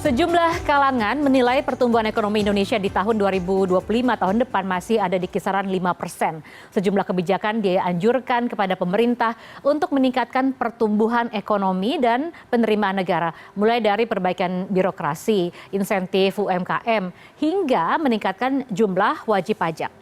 Sejumlah kalangan menilai pertumbuhan ekonomi Indonesia di tahun 2025 tahun depan masih ada di kisaran 5%. Sejumlah kebijakan dianjurkan kepada pemerintah untuk meningkatkan pertumbuhan ekonomi dan penerimaan negara, mulai dari perbaikan birokrasi, insentif UMKM, hingga meningkatkan jumlah wajib pajak.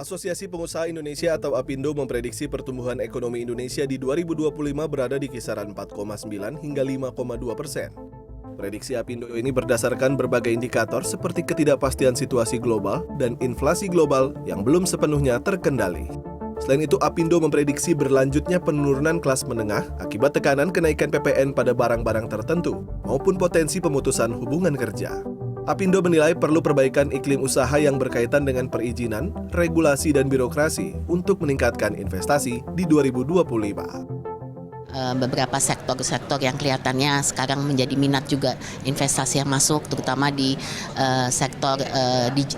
Asosiasi Pengusaha Indonesia atau APindo memprediksi pertumbuhan ekonomi Indonesia di 2025 berada di kisaran 4,9 hingga 5,2%. Prediksi APindo ini berdasarkan berbagai indikator seperti ketidakpastian situasi global dan inflasi global yang belum sepenuhnya terkendali. Selain itu, APindo memprediksi berlanjutnya penurunan kelas menengah akibat tekanan kenaikan PPN pada barang-barang tertentu maupun potensi pemutusan hubungan kerja. APindo menilai perlu perbaikan iklim usaha yang berkaitan dengan perizinan, regulasi, dan birokrasi untuk meningkatkan investasi di 2025. Beberapa sektor-sektor yang kelihatannya sekarang menjadi minat juga investasi yang masuk, terutama di sektor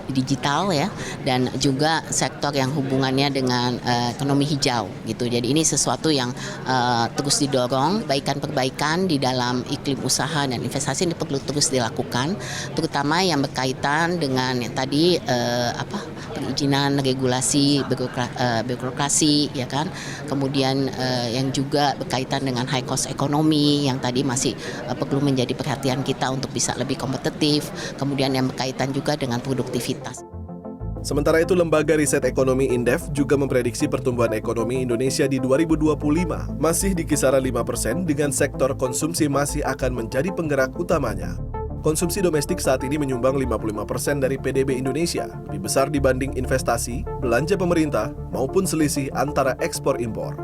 digital ya, dan juga sektor yang hubungannya dengan ekonomi hijau gitu. Jadi ini sesuatu yang terus didorong, perbaikan di dalam iklim usaha dan investasi ini perlu terus dilakukan, terutama yang berkaitan dengan yang tadi perizinan, regulasi, birokrasi ya kan, kemudian yang juga berkaitan dengan high cost ekonomi yang tadi masih perlu menjadi perhatian kita untuk bisa lebih kompetitif, kemudian yang berkaitan juga dengan produktivitas. Sementara itu, Lembaga Riset Ekonomi Indef juga memprediksi pertumbuhan ekonomi Indonesia di 2025 masih di kisaran 5% dengan sektor konsumsi masih akan menjadi penggerak utamanya. Konsumsi domestik saat ini menyumbang 55% dari PDB Indonesia, lebih besar dibanding investasi, belanja pemerintah, maupun selisih antara ekspor-impor.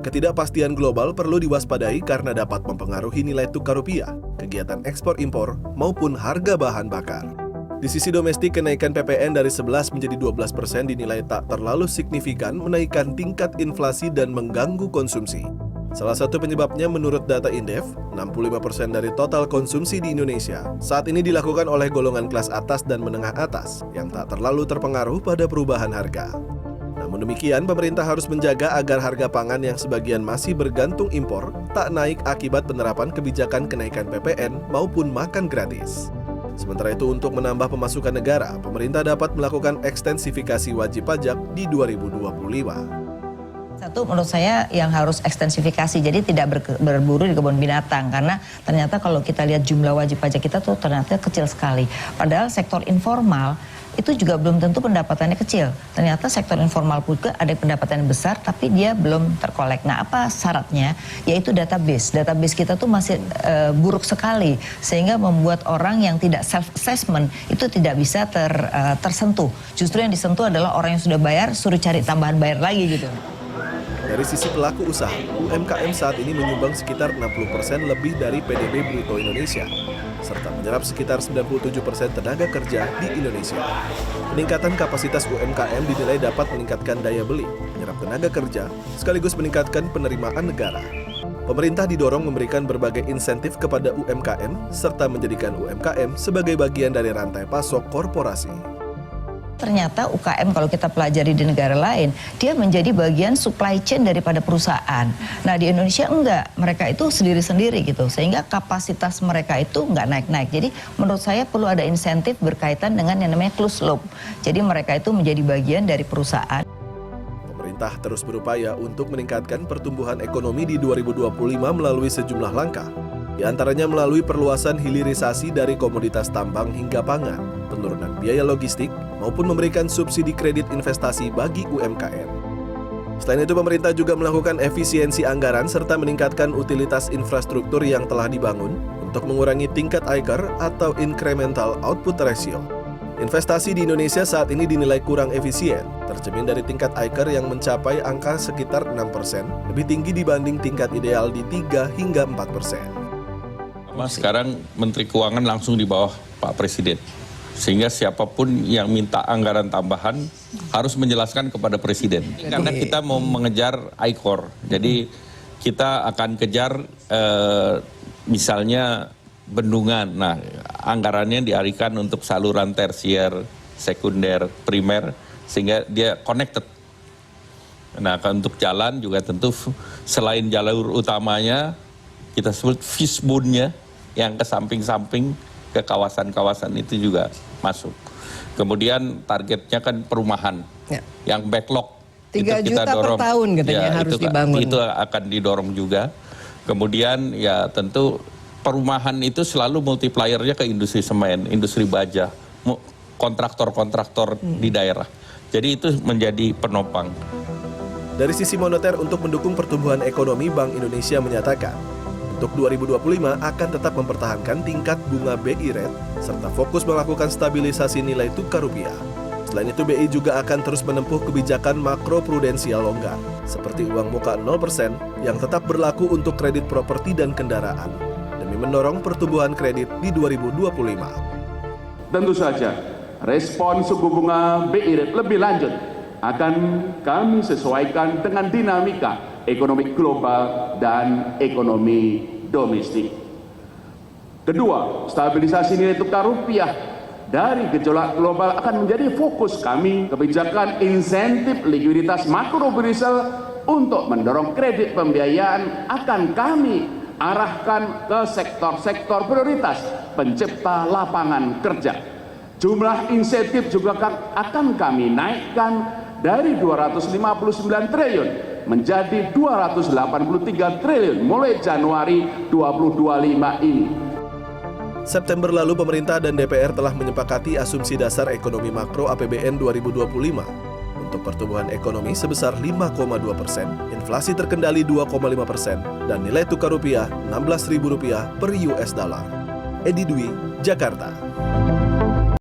Ketidakpastian global perlu diwaspadai karena dapat mempengaruhi nilai tukar rupiah, kegiatan ekspor-impor, maupun harga bahan bakar. Di sisi domestik, kenaikan PPN dari 11 menjadi 12% dinilai tak terlalu signifikan menaikkan tingkat inflasi dan mengganggu konsumsi. Salah satu penyebabnya menurut data Indef, 65% dari total konsumsi di Indonesia saat ini dilakukan oleh golongan kelas atas dan menengah atas yang tak terlalu terpengaruh pada perubahan harga. Namun demikian, pemerintah harus menjaga agar harga pangan yang sebagian masih bergantung impor tak naik akibat penerapan kebijakan kenaikan PPN maupun makan gratis. Sementara itu, untuk menambah pemasukan negara, pemerintah dapat melakukan ekstensifikasi wajib pajak di 2025. Satu, menurut saya yang harus ekstensifikasi, jadi tidak berburu di kebun binatang, karena ternyata kalau kita lihat jumlah wajib pajak kita tuh ternyata kecil sekali. Padahal sektor informal itu juga belum tentu pendapatannya kecil. Ternyata sektor informal juga ada pendapatan besar tapi dia belum terkolek. Nah, apa syaratnya? Yaitu database. Database kita tuh masih buruk sekali sehingga membuat orang yang tidak self assessment itu tidak bisa tersentuh. Justru yang disentuh adalah orang yang sudah bayar suruh cari tambahan bayar lagi gitu. Dari sisi pelaku usaha, UMKM saat ini menyumbang sekitar 60% lebih dari PDB bruto Indonesia, serta menyerap sekitar 97% tenaga kerja di Indonesia. Peningkatan kapasitas UMKM dinilai dapat meningkatkan daya beli, menyerap tenaga kerja, sekaligus meningkatkan penerimaan negara. Pemerintah didorong memberikan berbagai insentif kepada UMKM, serta menjadikan UMKM sebagai bagian dari rantai pasok korporasi. Ternyata UKM kalau kita pelajari di negara lain, dia menjadi bagian supply chain daripada perusahaan. Nah, di Indonesia enggak, mereka itu sendiri-sendiri gitu, sehingga kapasitas mereka itu enggak naik-naik. Jadi menurut saya perlu ada insentif berkaitan dengan yang namanya closed loop. Jadi mereka itu menjadi bagian dari perusahaan. Pemerintah terus berupaya untuk meningkatkan pertumbuhan ekonomi di 2025 melalui sejumlah langkah. Di antaranya melalui perluasan hilirisasi dari komoditas tambang hingga pangan, penurunan biaya logistik, maupun memberikan subsidi kredit investasi bagi UMKM. Selain itu, pemerintah juga melakukan efisiensi anggaran serta meningkatkan utilitas infrastruktur yang telah dibangun untuk mengurangi tingkat ICR atau Incremental Output Ratio. Investasi di Indonesia saat ini dinilai kurang efisien, tercermin dari tingkat ICR yang mencapai angka sekitar 6%, lebih tinggi dibanding tingkat ideal di 3 hingga 4%. Sekarang Menteri Keuangan langsung di bawah Pak Presiden. Sehingga siapapun yang minta anggaran tambahan harus menjelaskan kepada Presiden. Karena kita mau mengejar ICOR. Jadi kita akan kejar misalnya bendungan. Nah, anggarannya dialihkan untuk saluran tersier, sekunder, primer. Sehingga dia connected. Nah, untuk jalan juga tentu selain jalur utamanya, kita sebut fishbone-nya yang ke samping-samping ke kawasan-kawasan itu juga masuk. Kemudian targetnya kan perumahan, yang backlog 3 itu kita juta dorong. per tahun katanya harus dibangun. Itu akan didorong juga. Kemudian ya tentu perumahan itu selalu multipliernya ke industri semen, industri baja, kontraktor-kontraktor di daerah. Jadi itu menjadi penopang. Dari sisi moneter untuk mendukung pertumbuhan ekonomi, Bank Indonesia menyatakan untuk 2025 akan tetap mempertahankan tingkat bunga BI rate serta fokus melakukan stabilisasi nilai tukar rupiah. Selain itu, BI juga akan terus menempuh kebijakan makroprudensial longgar seperti uang muka 0% yang tetap berlaku untuk kredit properti dan kendaraan demi mendorong pertumbuhan kredit di 2025. Tentu saja, respon suku bunga BI rate lebih lanjut akan kami sesuaikan dengan dinamika ekonomi global dan ekonomi domestik. Kedua, stabilisasi nilai tukar rupiah dari gejolak global akan menjadi fokus kami. Kebijakan insentif likuiditas makrobudensial untuk mendorong kredit pembiayaan akan kami arahkan ke sektor-sektor prioritas pencipta lapangan kerja. Jumlah insentif juga akan kami naikkan dari 259 triliun menjadi 283 triliun mulai Januari 2025 ini. September lalu pemerintah dan DPR telah menyepakati asumsi dasar ekonomi makro APBN 2025 untuk pertumbuhan ekonomi sebesar 5,2%, inflasi terkendali 2,5%, dan nilai tukar rupiah Rp16.000 per US dollar. Edi Dwi, Jakarta.